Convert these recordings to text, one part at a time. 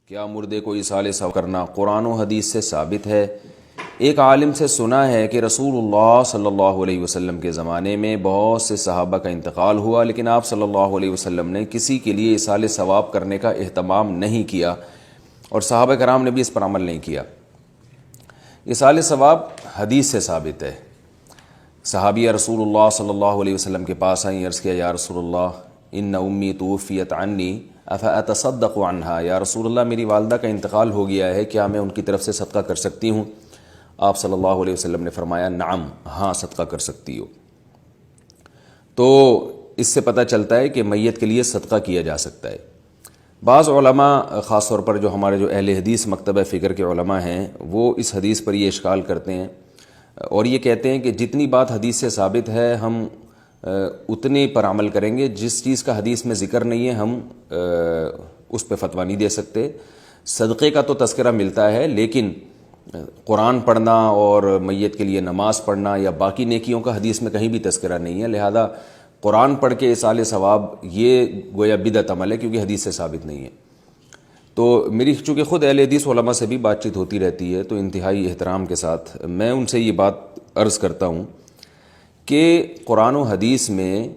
کیا مردے کو ایصال ثواب کرنا قرآن و حدیث سے ثابت ہے؟ ایک عالم سے سنا ہے کہ رسول اللہ صلی اللہ علیہ وسلم کے زمانے میں بہت سے صحابہ کا انتقال ہوا، لیکن آپ صلی اللہ علیہ وسلم نے کسی کے لیے ایصال ثواب کرنے کا اہتمام نہیں کیا اور صحابہ کرام نے بھی اس پر عمل نہیں کیا۔ ایصال ثواب حدیث سے ثابت ہے۔ صحابیہ رسول اللہ صلی اللہ علیہ وسلم کے پاس آئیں، عرض کیا یا رسول اللہ ان امی توفیت عنی افاتصدق عنہا، یا رسول اللہ میری والدہ کا انتقال ہو گیا ہے، کیا میں ان کی طرف سے صدقہ کر سکتی ہوں؟ آپ صلی اللہ علیہ وسلم نے فرمایا نعم، ہاں صدقہ کر سکتی ہو۔ تو اس سے پتہ چلتا ہے کہ میت کے لیے صدقہ کیا جا سکتا ہے۔ بعض علماء، خاص طور پر جو ہمارے اہل حدیث مکتبہ فکر کے علماء ہیں، وہ اس حدیث پر یہ اشکال کرتے ہیں اور یہ کہتے ہیں کہ جتنی بات حدیث سے ثابت ہے ہم اتنے پر عمل کریں گے، جس چیز کا حدیث میں ذکر نہیں ہے ہم اس پہ فتویٰ نہیں دے سکتے۔ صدقے کا تو تذکرہ ملتا ہے، لیکن قرآن پڑھنا اور میت کے لیے نماز پڑھنا یا باقی نیکیوں کا حدیث میں کہیں بھی تذکرہ نہیں ہے، لہذا قرآن پڑھ کے ایصال ثواب یہ گویا بدعت عمل ہے، کیونکہ حدیث سے ثابت نہیں ہے۔ تو میری چونکہ خود اہل حدیث علماء سے بھی بات چیت ہوتی رہتی ہے، تو انتہائی احترام کے ساتھ میں ان سے یہ بات عرض کرتا ہوں کہ قرآن و حدیث میں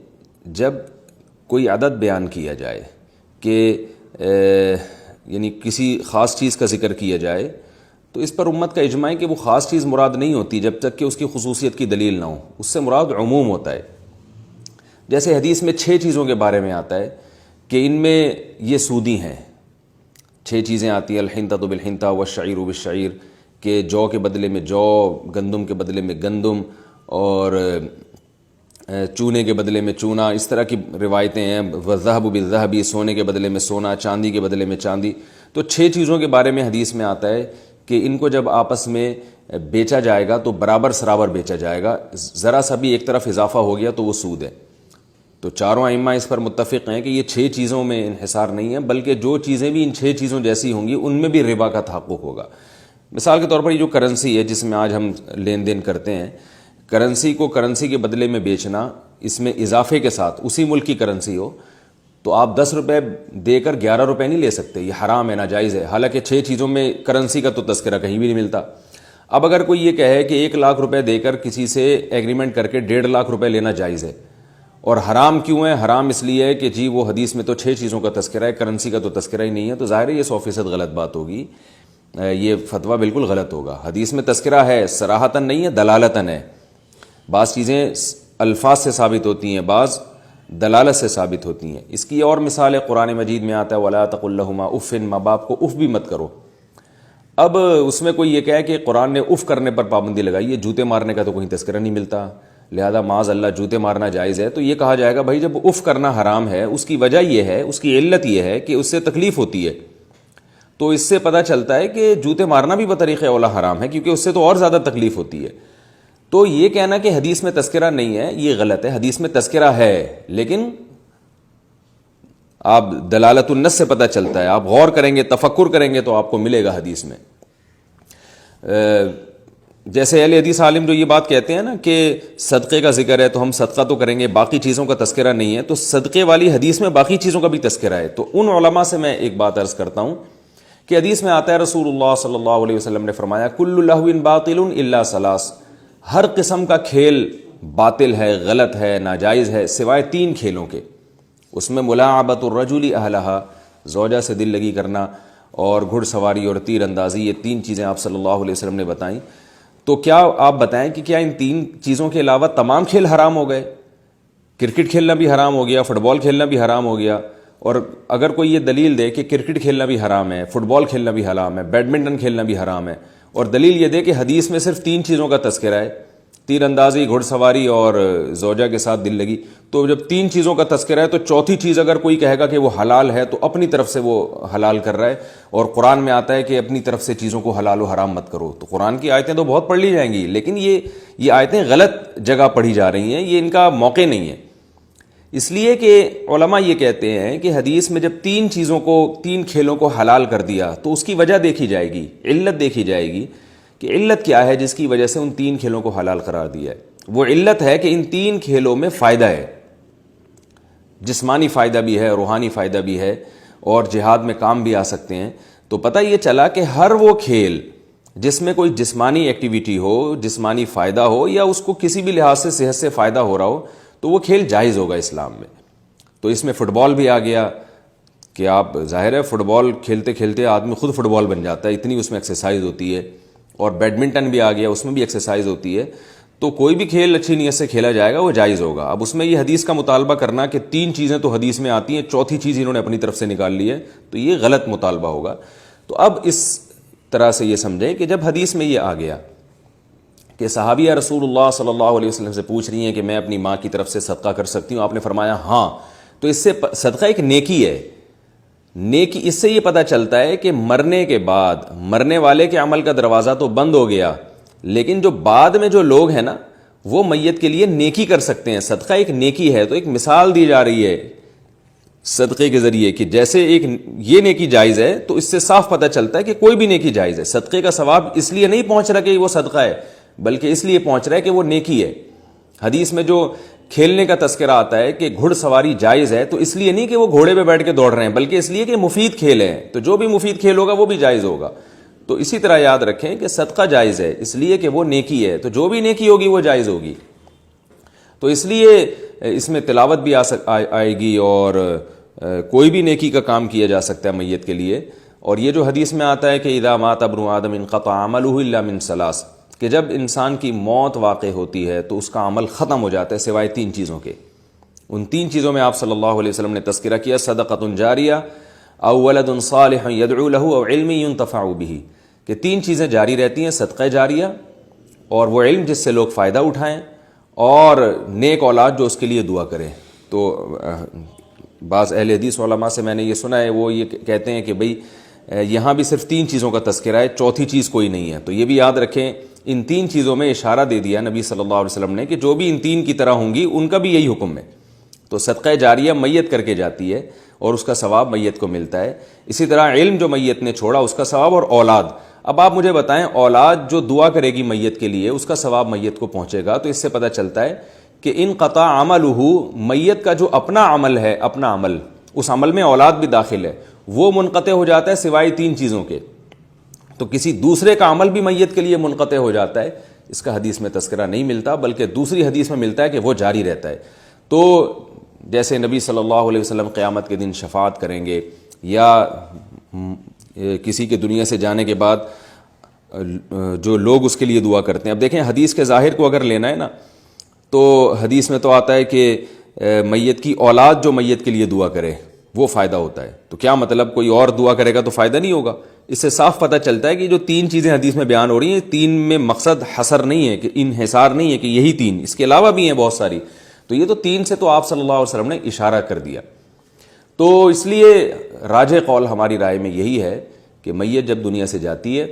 جب کوئی عدد بیان کیا جائے کہ یعنی کسی خاص چیز کا ذکر کیا جائے، تو اس پر امت کا اجماع ہے کہ وہ خاص چیز مراد نہیں ہوتی جب تک کہ اس کی خصوصیت کی دلیل نہ ہو، اس سے مراد عموم ہوتا ہے۔ جیسے حدیث میں 6 چیزوں کے بارے میں آتا ہے کہ ان میں یہ سودی ہیں، 6 چیزیں آتی ہیں، الحنطۃ بالحنطۃ والشعیر بالشعیر، کہ جو کے بدلے میں جو، گندم کے بدلے میں گندم، اور چونے کے بدلے میں چونا، اس طرح کی روایتیں ہیں، والذہب بالذہب، سونے کے بدلے میں سونا، چاندی کے بدلے میں چاندی۔ تو 6 چیزوں کے بارے میں حدیث میں آتا ہے کہ ان کو جب آپس میں بیچا جائے گا تو برابر سرابر بیچا جائے گا، ذرا سا بھی ایک طرف اضافہ ہو گیا تو وہ سود ہے۔ تو چاروں ائمہ اس پر متفق ہیں کہ یہ 6 چیزوں میں انحصار نہیں ہے، بلکہ جو چیزیں بھی ان 6 چیزوں جیسی ہوں گی ان میں بھی ربا کا تحقق ہوگا۔ مثال کے طور پر یہ جو کرنسی ہے جس میں آج ہم لین دین کرتے ہیں، کرنسی کو کرنسی کے بدلے میں بیچنا، اس میں اضافے کے ساتھ اسی ملک کی کرنسی ہو تو آپ 10 روپے دے کر 11 روپے نہیں لے سکتے، یہ حرام ہے، ناجائز ہے، حالانکہ 6 چیزوں میں کرنسی کا تو تذکرہ کہیں بھی نہیں ملتا۔ اب اگر کوئی یہ کہے کہ 1 لاکھ روپے دے کر کسی سے ایگریمنٹ کر کے 1.5 لاکھ روپے لینا جائز ہے، اور حرام کیوں ہے؟ حرام اس لیے ہے کہ جی وہ حدیث میں تو 6 چیزوں کا تذکرہ ہے، کرنسی کا تو تذکرہ ہی نہیں ہے، تو ظاہر ہے یہ 100% غلط بات ہوگی، یہ فتویٰ بالکل غلط ہوگا۔ حدیث میں تذکرہ ہے، صراحتاً نہیں ہے، دلالتاً ہے۔ بعض چیزیں الفاظ سے ثابت ہوتی ہیں، بعض دلالت سے ثابت ہوتی ہیں۔ اس کی اور مثال ہے، قرآن مجید میں آتا ہے وَلَا تَقُل لَّهُمَا اُفٍّ، ماں باپ کو اف بھی مت کرو۔ اب اس میں کوئی یہ کہے کہ قرآن نے اف کرنے پر پابندی لگائی ہے، جوتے مارنے کا تو کوئی تذکرہ نہیں ملتا، لہذا معاذ اللہ جوتے مارنا جائز ہے، تو یہ کہا جائے گا بھائی جب اف کرنا حرام ہے، اس کی وجہ یہ ہے، اس کی علت یہ ہے کہ اس سے تکلیف ہوتی ہے، تو اس سے پتہ چلتا ہے کہ جوتے مارنا بھی بطریق اولا حرام ہے، کیونکہ اس سے تو اور زیادہ تکلیف ہوتی ہے۔ تو یہ کہنا کہ حدیث میں تذکرہ نہیں ہے یہ غلط ہے، حدیث میں تذکرہ ہے، لیکن آپ دلالت النص سے پتہ چلتا ہے، آپ غور کریں گے، تفکر کریں گے تو آپ کو ملے گا حدیث میں۔ جیسے اہل حدیث عالم جو یہ بات کہتے ہیں نا کہ صدقے کا ذکر ہے تو ہم صدقہ تو کریں گے، باقی چیزوں کا تذکرہ نہیں ہے، تو صدقے والی حدیث میں باقی چیزوں کا بھی تذکرہ ہے۔ تو ان علماء سے میں ایک بات عرض کرتا ہوں کہ حدیث میں آتا ہے رسول اللہ صلی اللہ علیہ وسلم نے فرمایا کل لہو باطل الا ثلاث، ہر قسم کا کھیل باطل ہے، غلط ہے، ناجائز ہے، سوائے 3 کھیلوں کے۔ اس میں ملاعبۃ الرجل اہلہا، زوجہ سے دل لگی کرنا، اور گھڑ سواری اور تیر اندازی، یہ 3 چیزیں آپ صلی اللہ علیہ وسلم نے بتائیں۔ تو کیا آپ بتائیں کہ کیا ان 3 چیزوں کے علاوہ تمام کھیل حرام ہو گئے؟ کرکٹ کھیلنا بھی حرام ہو گیا، فٹ بال کھیلنا بھی حرام ہو گیا، اور اگر کوئی یہ دلیل دے کہ کرکٹ کھیلنا بھی حرام ہے، فٹ بال کھیلنا بھی حرام ہے، بیڈمنٹن کھیلنا بھی حرام ہے، اور دلیل یہ دے کہ حدیث میں صرف 3 چیزوں کا تذکرہ ہے، تیر اندازی، گھڑ سواری اور زوجہ کے ساتھ دل لگی، تو جب 3 چیزوں کا تذکرہ ہے تو چوتھی چیز اگر کوئی کہے گا کہ وہ حلال ہے تو اپنی طرف سے وہ حلال کر رہا ہے، اور قرآن میں آتا ہے کہ اپنی طرف سے چیزوں کو حلال و حرام مت کرو، تو قرآن کی آیتیں تو بہت پڑھ لی جائیں گی، لیکن یہ آیتیں غلط جگہ پڑھی جا رہی ہیں، یہ ان کا موقع نہیں ہے۔ اس لیے کہ علماء یہ کہتے ہیں کہ حدیث میں جب 3 چیزوں کو، 3 کھیلوں کو حلال کر دیا تو اس کی وجہ دیکھی جائے گی، علت دیکھی جائے گی کہ علت کیا ہے جس کی وجہ سے ان 3 کھیلوں کو حلال قرار دیا ہے۔ وہ علت ہے کہ ان 3 کھیلوں میں فائدہ ہے، جسمانی فائدہ بھی ہے، روحانی فائدہ بھی ہے، اور جہاد میں کام بھی آ سکتے ہیں۔ تو پتہ یہ چلا کہ ہر وہ کھیل جس میں کوئی جسمانی ایکٹیویٹی ہو، جسمانی فائدہ ہو، یا اس کو کسی بھی لحاظ سے صحت سے فائدہ ہو رہا ہو، تو وہ کھیل جائز ہوگا اسلام میں۔ تو اس میں فٹ بال بھی آ گیا کہ آپ ظاہر ہے فٹ بال کھیلتے کھیلتے آدمی خود فٹ بال بن جاتا ہے، اتنی اس میں ایکسرسائز ہوتی ہے، اور بیڈمنٹن بھی آ گیا، اس میں بھی ایکسرسائز ہوتی ہے۔ تو کوئی بھی کھیل اچھی نیت سے کھیلا جائے گا وہ جائز ہوگا۔ اب اس میں یہ حدیث کا مطالبہ کرنا کہ 3 چیزیں تو حدیث میں آتی ہیں، چوتھی چیز انہوں نے اپنی طرف سے نکال لی ہے، تو یہ غلط مطالبہ ہوگا۔ تو اب اس طرح سے یہ سمجھیں کہ جب حدیث میں یہ آ گیا کہ صحابیہ رسول اللہ صلی اللہ علیہ وسلم سے پوچھ رہی ہیں کہ میں اپنی ماں کی طرف سے صدقہ کر سکتی ہوں، آپ نے فرمایا ہاں، تو اس سے صدقہ ایک نیکی ہے۔ نیکی، اس سے یہ پتہ چلتا ہے کہ مرنے کے بعد مرنے والے کے عمل کا دروازہ تو بند ہو گیا، لیکن جو بعد میں جو لوگ ہیں نا وہ میت کے لیے نیکی کر سکتے ہیں۔ صدقہ ایک نیکی ہے، تو ایک مثال دی جا رہی ہے صدقے کے ذریعے کہ جیسے ایک یہ نیکی جائز ہے، تو اس سے صاف پتہ چلتا ہے کہ کوئی بھی نیکی جائز ہے۔ صدقے کا ثواب اس لیے نہیں پہنچ رہا کہ وہ صدقہ ہے، بلکہ اس لیے پہنچ رہا ہے کہ وہ نیکی ہے۔ حدیث میں جو کھیلنے کا تذکرہ آتا ہے کہ گھڑ سواری جائز ہے، تو اس لیے نہیں کہ وہ گھوڑے پہ بیٹھ کے دوڑ رہے ہیں، بلکہ اس لیے کہ مفید کھیل ہے، تو جو بھی مفید کھیل ہوگا وہ بھی جائز ہوگا۔ تو اسی طرح یاد رکھیں کہ صدقہ جائز ہے اس لیے کہ وہ نیکی ہے، تو جو بھی نیکی ہوگی وہ جائز ہوگی۔ تو اس لیے اس میں تلاوت بھی آئے گی، اور کوئی بھی نیکی کا کام کیا جا سکتا ہے میت کے لیے۔ اور یہ جو حدیث میں آتا ہے کہ اذا مات ابن آدم انقطع عملہ الا من ثلاث، کہ جب انسان کی موت واقع ہوتی ہے تو اس کا عمل ختم ہو جاتا ہے سوائے 3 چیزوں کے۔ ان 3 چیزوں میں آپ صلی اللہ علیہ وسلم نے تذکرہ کیا، صدقۃ جاریہ او ولد صالح یدعو له او علم ينتفع به، کہ 3 چیزیں جاری رہتی ہیں، صدقہ جاریہ، اور وہ علم جس سے لوگ فائدہ اٹھائیں، اور نیک اولاد جو اس کے لیے دعا کرے۔ تو بعض اہل حدیث علماء سے میں نے یہ سنا ہے، وہ یہ کہتے ہیں کہ بھئی یہاں بھی صرف 3 چیزوں کا تذکرہ ہے، چوتھی چیز کوئی نہیں ہے۔ تو یہ بھی یاد رکھیں، ان 3 چیزوں میں اشارہ دے دیا نبی صلی اللہ علیہ وسلم نے کہ جو بھی ان 3 کی طرح ہوں گی ان کا بھی یہی حکم ہے۔ تو صدقہ جاریہ میت کر کے جاتی ہے اور اس کا ثواب میت کو ملتا ہے۔ اسی طرح علم جو میت نے چھوڑا اس کا ثواب، اور اولاد۔ اب آپ مجھے بتائیں، اولاد جو دعا کرے گی میت کے لیے اس کا ثواب میت کو پہنچے گا۔ تو اس سے پتہ چلتا ہے کہ انقطع عملہ، میت کا جو اپنا عمل ہے، اپنا عمل، اس عمل میں اولاد بھی داخل ہے، وہ منقطع ہو جاتا ہے سوائے 3 چیزوں کے۔ تو کسی دوسرے کا عمل بھی میت کے لیے منقطع ہو جاتا ہے، اس کا حدیث میں تذکرہ نہیں ملتا، بلکہ دوسری حدیث میں ملتا ہے کہ وہ جاری رہتا ہے۔ تو جیسے نبی صلی اللہ علیہ وسلم قیامت کے دن شفاعت کریں گے، یا کسی کے دنیا سے جانے کے بعد جو لوگ اس کے لیے دعا کرتے ہیں۔ اب دیکھیں حدیث کے ظاہر کو اگر لینا ہے نا، تو حدیث میں تو آتا ہے کہ میت کی اولاد جو میت کے لیے دعا کرے وہ فائدہ ہوتا ہے۔ تو کیا مطلب کوئی اور دعا کرے گا تو فائدہ نہیں ہوگا؟ اس سے صاف پتہ چلتا ہے کہ جو 3 چیزیں حدیث میں بیان ہو رہی ہیں، 3 میں مقصد حصر نہیں ہے، کہ انحصار نہیں ہے کہ یہی 3، اس کے علاوہ بھی ہیں بہت ساری۔ تو یہ تو 3 سے تو آپ صلی اللہ علیہ وسلم نے اشارہ کر دیا۔ تو اس لیے راجح قول ہماری رائے میں یہی ہے کہ میت جب دنیا سے جاتی ہے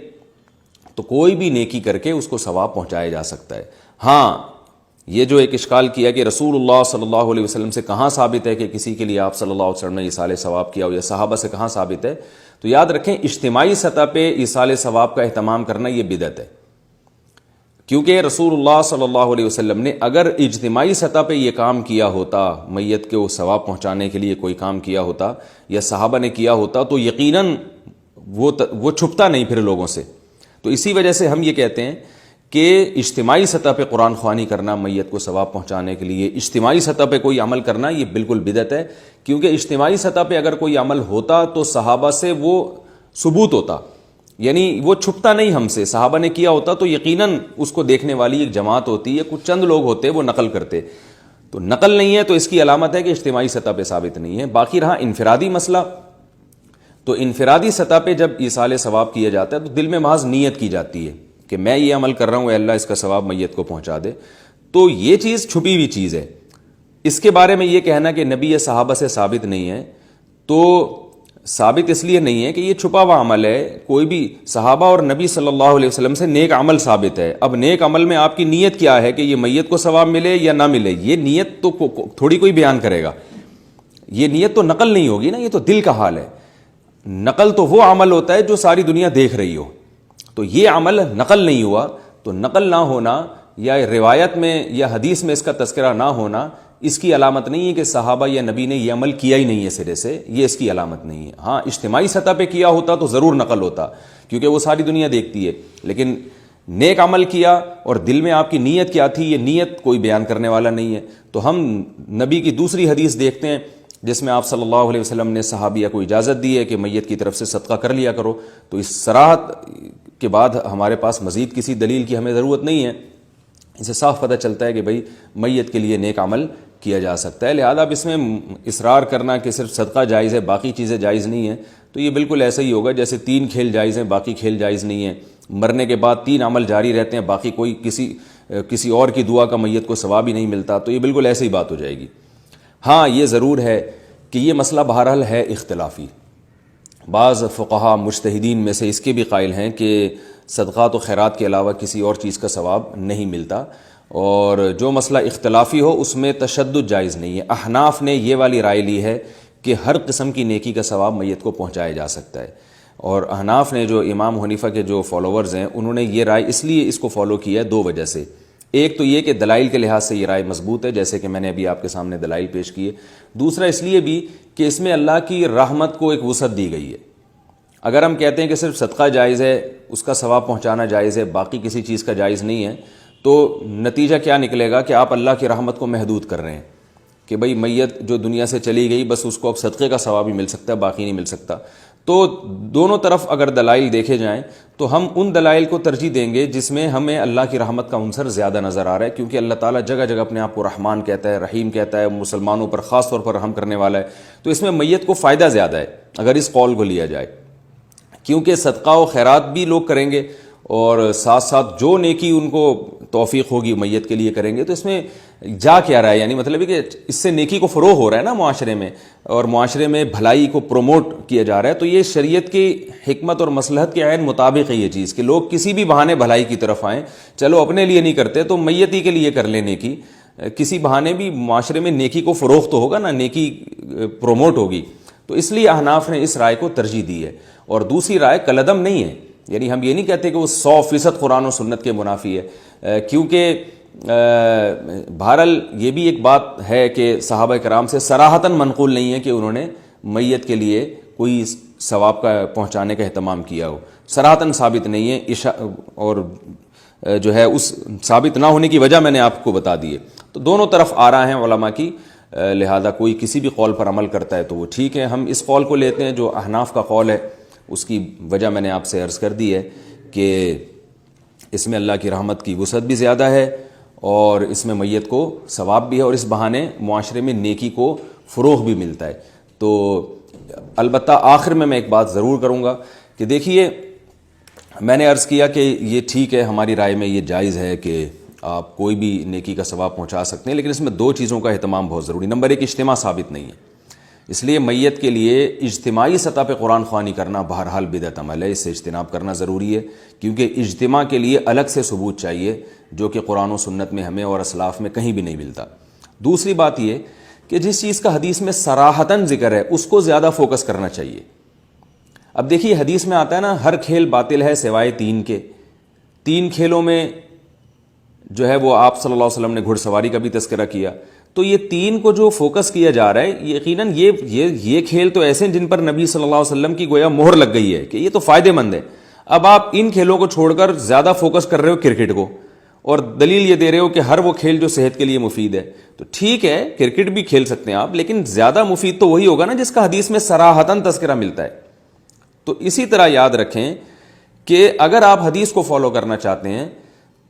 تو کوئی بھی نیکی کر کے اس کو ثواب پہنچایا جا سکتا ہے۔ ہاں، یہ جو ایک اشکال کیا کہ رسول اللہ صلی اللہ علیہ وسلم سے کہاں ثابت ہے کہ کسی کے لیے آپ صلی اللہ علیہ وسلم نے ایصال ثواب کیا ہو، یا صحابہ سے کہاں ثابت ہے؟ تو یاد رکھیں، اجتماعی سطح پہ ایصال ثواب کا اہتمام کرنا یہ بدعت ہے، کیونکہ رسول اللہ صلی اللہ علیہ وسلم نے اگر اجتماعی سطح پہ یہ کام کیا ہوتا، میت کو ثواب پہنچانے کے لیے کوئی کام کیا ہوتا یا صحابہ نے کیا ہوتا، تو یقیناً وہ چھپتا نہیں پھر لوگوں سے۔ تو اسی وجہ سے ہم یہ کہتے ہیں کہ اجتماعی سطح پہ قرآن خوانی کرنا میت کو ثواب پہنچانے کے لیے، اجتماعی سطح پہ کوئی عمل کرنا یہ بالکل بدعت ہے، کیونکہ اجتماعی سطح پہ اگر کوئی عمل ہوتا تو صحابہ سے وہ ثبوت ہوتا، یعنی وہ چھپتا نہیں ہم سے، صحابہ نے کیا ہوتا تو یقیناً اس کو دیکھنے والی ایک جماعت ہوتی ہے، کچھ چند لوگ ہوتے وہ نقل کرتے۔ تو نقل نہیں ہے تو اس کی علامت ہے کہ اجتماعی سطح پہ ثابت نہیں ہے۔ باقی رہا انفرادی مسئلہ، تو انفرادی سطح پہ جب ایصال ثواب کیا جاتا ہے تو دل میں محض نیت کی جاتی ہے کہ میں یہ عمل کر رہا ہوں، اے اللہ اس کا ثواب میت کو پہنچا دے۔ تو یہ چیز چھپی ہوئی چیز ہے، اس کے بارے میں یہ کہنا کہ نبی یا صحابہ سے ثابت نہیں ہے، تو ثابت اس لیے نہیں ہے کہ یہ چھپا ہوا عمل ہے۔ کوئی بھی صحابہ اور نبی صلی اللہ علیہ وسلم سے نیک عمل ثابت ہے۔ اب نیک عمل میں آپ کی نیت کیا ہے کہ یہ میت کو ثواب ملے یا نہ ملے، یہ نیت تو تھوڑی کوئی بیان کرے گا، یہ نیت تو نقل نہیں ہوگی نا، یہ تو دل کا حال ہے۔ نقل تو وہ عمل ہوتا ہے جو ساری دنیا دیکھ رہی ہو، تو یہ عمل نقل نہیں ہوا، تو نقل نہ ہونا یا روایت میں یا حدیث میں اس کا تذکرہ نہ ہونا، اس کی علامت نہیں ہے کہ صحابہ یا نبی نے یہ عمل کیا ہی نہیں ہے سرے سے، یہ اس کی علامت نہیں ہے۔ ہاں اجتماعی سطح پہ کیا ہوتا تو ضرور نقل ہوتا، کیونکہ وہ ساری دنیا دیکھتی ہے، لیکن نیک عمل کیا اور دل میں آپ کی نیت کیا تھی، یہ نیت کوئی بیان کرنے والا نہیں ہے۔ تو ہم نبی کی دوسری حدیث دیکھتے ہیں جس میں آپ صلی اللہ علیہ وسلم نے صحابیہ کو اجازت دی ہے کہ میت کی طرف سے صدقہ کر لیا کرو، تو اس صراحت کے بعد ہمارے پاس مزید کسی دلیل کی ہمیں ضرورت نہیں ہے۔ اسے صاف پتہ چلتا ہے کہ بھئی میت کے لیے نیک عمل کیا جا سکتا ہے، لہذا اب اس میں اصرار کرنا کہ صرف صدقہ جائز ہے باقی چیزیں جائز نہیں ہیں، تو یہ بالکل ایسا ہی ہوگا جیسے 3 کھیل جائز ہیں باقی کھیل جائز نہیں ہیں، مرنے کے بعد 3 عمل جاری رہتے ہیں باقی کوئی کسی اور کی دعا کا میت کو ثواب ہی نہیں ملتا، تو یہ بالکل ایسی ہی بات ہو جائے گی۔ ہاں یہ ضرور ہے کہ یہ مسئلہ بہرحال ہے اختلافی، بعض فقہا مجتہدین میں سے اس کے بھی قائل ہیں کہ صدقات و خیرات کے علاوہ کسی اور چیز کا ثواب نہیں ملتا، اور جو مسئلہ اختلافی ہو اس میں تشدد جائز نہیں ہے۔ احناف نے یہ والی رائے لی ہے کہ ہر قسم کی نیکی کا ثواب میت کو پہنچایا جا سکتا ہے، اور احناف نے جو امام حنیفہ کے جو فالوورز ہیں انہوں نے یہ رائے اس لیے اس کو فالو کیا ہے 2 وجہ سے۔ ایک تو یہ کہ دلائل کے لحاظ سے یہ رائے مضبوط ہے، جیسے کہ میں نے ابھی آپ کے سامنے دلائل پیش کیے۔ دوسرا اس لیے بھی کہ اس میں اللہ کی رحمت کو ایک وسعت دی گئی ہے۔ اگر ہم کہتے ہیں کہ صرف صدقہ جائز ہے، اس کا ثواب پہنچانا جائز ہے، باقی کسی چیز کا جائز نہیں ہے، تو نتیجہ کیا نکلے گا کہ آپ اللہ کی رحمت کو محدود کر رہے ہیں کہ بھئی میت جو دنیا سے چلی گئی بس اس کو اب صدقے کا ثواب ہی مل سکتا ہے باقی نہیں مل سکتا۔ تو دونوں طرف اگر دلائل دیکھے جائیں تو ہم ان دلائل کو ترجیح دیں گے جس میں ہمیں اللہ کی رحمت کا عنصر زیادہ نظر آ رہا ہے، کیونکہ اللہ تعالیٰ جگہ جگہ اپنے آپ کو رحمان کہتا ہے، رحیم کہتا ہے، مسلمانوں پر خاص طور پر رحم کرنے والا ہے، تو اس میں میت کو فائدہ زیادہ ہے اگر اس قول کو لیا جائے، کیونکہ صدقہ و خیرات بھی لوگ کریں گے اور ساتھ ساتھ جو نیکی ان کو توفیق ہوگی میت کے لیے کریں گے، تو اس میں جا کیا رہا ہے، یعنی مطلب ہے کہ اس سے نیکی کو فروغ ہو رہا ہے نا معاشرے میں، اور معاشرے میں بھلائی کو پروموٹ کیا جا رہا ہے۔ تو یہ شریعت کی حکمت اور مصلحت کے عین مطابق ہے یہ چیز کہ لوگ کسی بھی بہانے بھلائی کی طرف آئیں، چلو اپنے لیے نہیں کرتے تو میتی کے لیے کر لیں نیکی، کسی بہانے بھی معاشرے میں نیکی کو فروغ تو ہوگا نا، نیکی پروموٹ ہوگی، تو اس لیے احناف نے اس رائے کو ترجیح دی ہے۔ اور دوسری رائے کالعدم نہیں ہے، یعنی ہم یہ نہیں کہتے کہ وہ 100% قرآن و سنت کے منافی ہے، کیونکہ بہرحال یہ بھی ایک بات ہے کہ صحابہ کرام سے صراحتاً منقول نہیں ہے کہ انہوں نے میت کے لیے کوئی ثواب کا پہنچانے کا اہتمام کیا ہو، صراحتاً ثابت نہیں ہے، اور جو ہے اس ثابت نہ ہونے کی وجہ میں نے آپ کو بتا دی ہے۔ تو دونوں طرف آراء ہیں علماء کی، لہذا کوئی کسی بھی قول پر عمل کرتا ہے تو وہ ٹھیک ہے۔ ہم اس قول کو لیتے ہیں جو احناف کا قول ہے، اس کی وجہ میں نے آپ سے عرض کر دی ہے کہ اس میں اللہ کی رحمت کی وسعت بھی زیادہ ہے اور اس میں میت کو ثواب بھی ہے، اور اس بہانے معاشرے میں نیکی کو فروغ بھی ملتا ہے۔ تو البتہ آخر میں ایک بات ضرور کروں گا کہ دیکھیے، میں نے عرض کیا کہ یہ ٹھیک ہے، ہماری رائے میں یہ جائز ہے کہ آپ کوئی بھی نیکی کا ثواب پہنچا سکتے ہیں، لیکن اس میں 2 چیزوں کا اہتمام بہت ضروری۔ نمبر 1، اجتماع ثابت نہیں ہے، اس لیے میت کے لیے اجتماعی سطح پہ قرآن خوانی کرنا بہرحال بدعت عمل ہے، اس سے اجتناب کرنا ضروری ہے، کیونکہ اجتماع کے لیے الگ سے ثبوت چاہیے جو کہ قرآن و سنت میں ہمیں اور اسلاف میں کہیں بھی نہیں ملتا۔ دوسری بات یہ کہ جس چیز کا حدیث میں صراحتاً ذکر ہے اس کو زیادہ فوکس کرنا چاہیے۔ اب دیکھیے حدیث میں آتا ہے نا، ہر کھیل باطل ہے سوائے 3 کے، 3 کھیلوں میں جو ہے وہ آپ صلی اللہ علیہ وسلم نے گھڑ سواری کا بھی تذکرہ کیا، تو یہ 3 کو جو فوکس کیا جا رہا ہے، یقیناً یہ کھیل تو ایسے ہیں جن پر نبی صلی اللہ علیہ وسلم کی گویا مہر لگ گئی ہے کہ یہ تو فائدے مند ہے۔ اب آپ ان کھیلوں کو چھوڑ کر زیادہ فوکس کر رہے ہو کرکٹ کو، اور دلیل یہ دے رہے ہو کہ ہر وہ کھیل جو صحت کے لیے مفید ہے، تو ٹھیک ہے کرکٹ بھی کھیل سکتے ہیں آپ، لیکن زیادہ مفید تو وہی ہوگا نا جس کا حدیث میں صراحتاً تذکرہ ملتا ہے۔ تو اسی طرح یاد رکھیں کہ اگر آپ حدیث کو فالو کرنا چاہتے ہیں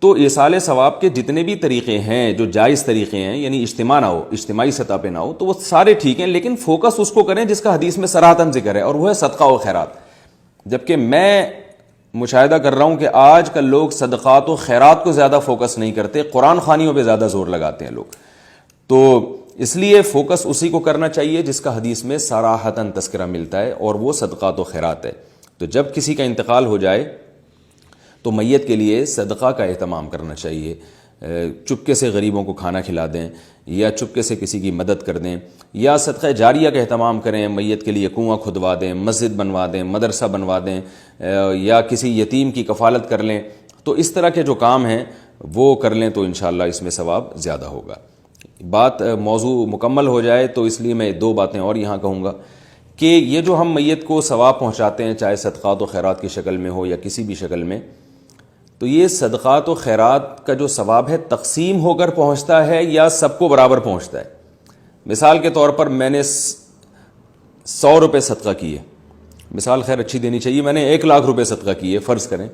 تو ایصال ثواب کے جتنے بھی طریقے ہیں جو جائز طریقے ہیں، یعنی اجتماع نہ ہو، اجتماعی سطح پہ نہ ہو، تو وہ سارے ٹھیک ہیں، لیکن فوکس اس کو کریں جس کا حدیث میں صراحتاً ذکر ہے، اور وہ ہے صدقہ و خیرات۔ جبکہ میں مشاہدہ کر رہا ہوں کہ آج کل لوگ صدقات و خیرات کو زیادہ فوکس نہیں کرتے، قرآن خوانیوں پہ زیادہ زور لگاتے ہیں لوگ، تو اس لیے فوکس اسی کو کرنا چاہیے جس کا حدیث میں صراحتاً تذکرہ ملتا ہے، اور وہ صدقات و خیرات ہے۔ تو جب کسی کا انتقال ہو جائے تو میت کے لیے صدقہ کا اہتمام کرنا چاہیے، چپکے سے غریبوں کو کھانا کھلا دیں، یا چپکے سے کسی کی مدد کر دیں، یا صدقہ جاریہ کا اہتمام کریں، میت کے لیے کنواں کھدوا دیں، مسجد بنوا دیں، مدرسہ بنوا دیں، یا کسی یتیم کی کفالت کر لیں۔ تو اس طرح کے جو کام ہیں وہ کر لیں تو انشاءاللہ اس میں ثواب زیادہ ہوگا۔ بات موضوع مکمل ہو جائے تو اس لیے میں 2 باتیں اور یہاں کہوں گا کہ یہ جو ہم میت کو ثواب پہنچاتے ہیں، چاہے صدقات و خیرات کی شکل میں ہو یا کسی بھی شکل میں، تو یہ صدقات و خیرات کا جو ثواب ہے تقسیم ہو کر پہنچتا ہے یا سب کو برابر پہنچتا ہے؟ مثال کے طور پر میں نے 100 روپے صدقہ کیے، مثال خیر اچھی دینی چاہیے، میں نے 1 لاکھ روپے صدقہ کیے فرض کریں،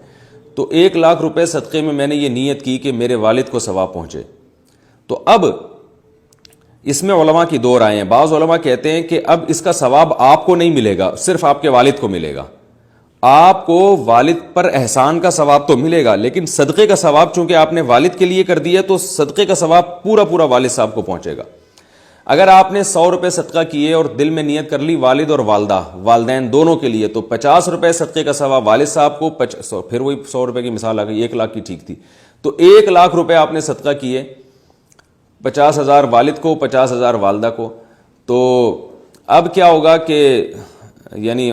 تو 1 لاکھ روپے صدقے میں نے یہ نیت کی کہ میرے والد کو ثواب پہنچے. تو اب اس میں علماء کی 2 رائے ہیں. بعض علماء کہتے ہیں کہ اب اس کا ثواب آپ کو نہیں ملے گا، صرف آپ کے والد کو ملے گا. آپ کو والد پر احسان کا ثواب تو ملے گا، لیکن صدقے کا ثواب چونکہ آپ نے والد کے لیے کر دیا تو صدقے کا ثواب پورا والد صاحب کو پہنچے گا. اگر آپ نے 100 روپے صدقہ کیے اور دل میں نیت کر لی والد اور والدہ والدین دونوں کے لیے، تو 50 روپے صدقے کا ثواب والد صاحب کو، پھر وہی 100 روپے کی مثال آ گئی، 1 لاکھ کی ٹھیک تھی، تو 1 لاکھ روپے آپ نے صدقہ کیے، 50,000 والد کو، 50,000 والدہ کو. تو اب کیا ہوگا کہ یعنی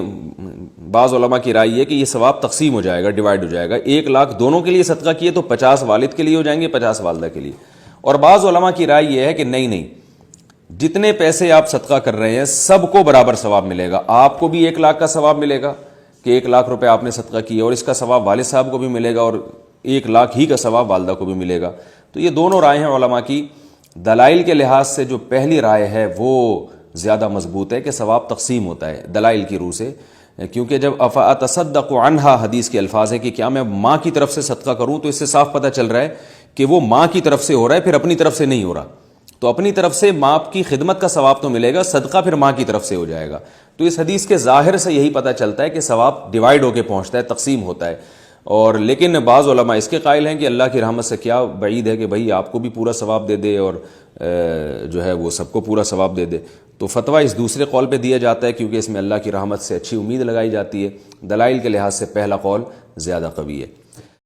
بعض علماء کی رائے یہ کہ یہ ثواب تقسیم ہو جائے گا، ڈیوائڈ ہو جائے گا. 1 لاکھ دونوں کے لیے صدقہ کیے تو 50 والد کے لیے ہو جائیں گے، 50 والدہ کے لیے. اور بعض علماء کی رائے یہ ہے کہ نہیں، جتنے پیسے آپ صدقہ کر رہے ہیں سب کو برابر ثواب ملے گا. آپ کو بھی 1 لاکھ کا ثواب ملے گا کہ 1 لاکھ روپے آپ نے صدقہ کیے، اور اس کا ثواب والد صاحب کو بھی ملے گا، اور 1 لاکھ ہی کا ثواب والدہ کو بھی ملے گا. تو یہ دونوں رائے ہیں علماء کی. دلائل کے لحاظ سے جو پہلی رائے ہے وہ زیادہ مضبوط ہے کہ ثواب تقسیم ہوتا ہے دلائل کی روح سے، کیونکہ جب افاتصدق عنہا حدیث کے الفاظ ہے کہ کیا میں ماں کی طرف سے صدقہ کروں، تو اس سے صاف پتہ چل رہا ہے کہ وہ ماں کی طرف سے ہو رہا ہے، پھر اپنی طرف سے نہیں ہو رہا. تو اپنی طرف سے ماں کی خدمت کا ثواب تو ملے گا، صدقہ پھر ماں کی طرف سے ہو جائے گا. تو اس حدیث کے ظاہر سے یہی پتہ چلتا ہے کہ ثواب ڈیوائڈ ہو کے پہنچتا ہے، تقسیم ہوتا ہے. اور لیکن بعض علماء اس کے قائل ہیں کہ اللہ کی رحمت سے کیا بعید ہے کہ بھائی آپ کو بھی پورا ثواب دے دے اور جو ہے وہ سب کو پورا ثواب دے دے. تو فتویٰ اس دوسرے قول پہ دیا جاتا ہے کیونکہ اس میں اللہ کی رحمت سے اچھی امید لگائی جاتی ہے. دلائل کے لحاظ سے پہلا قول زیادہ قوی ہے.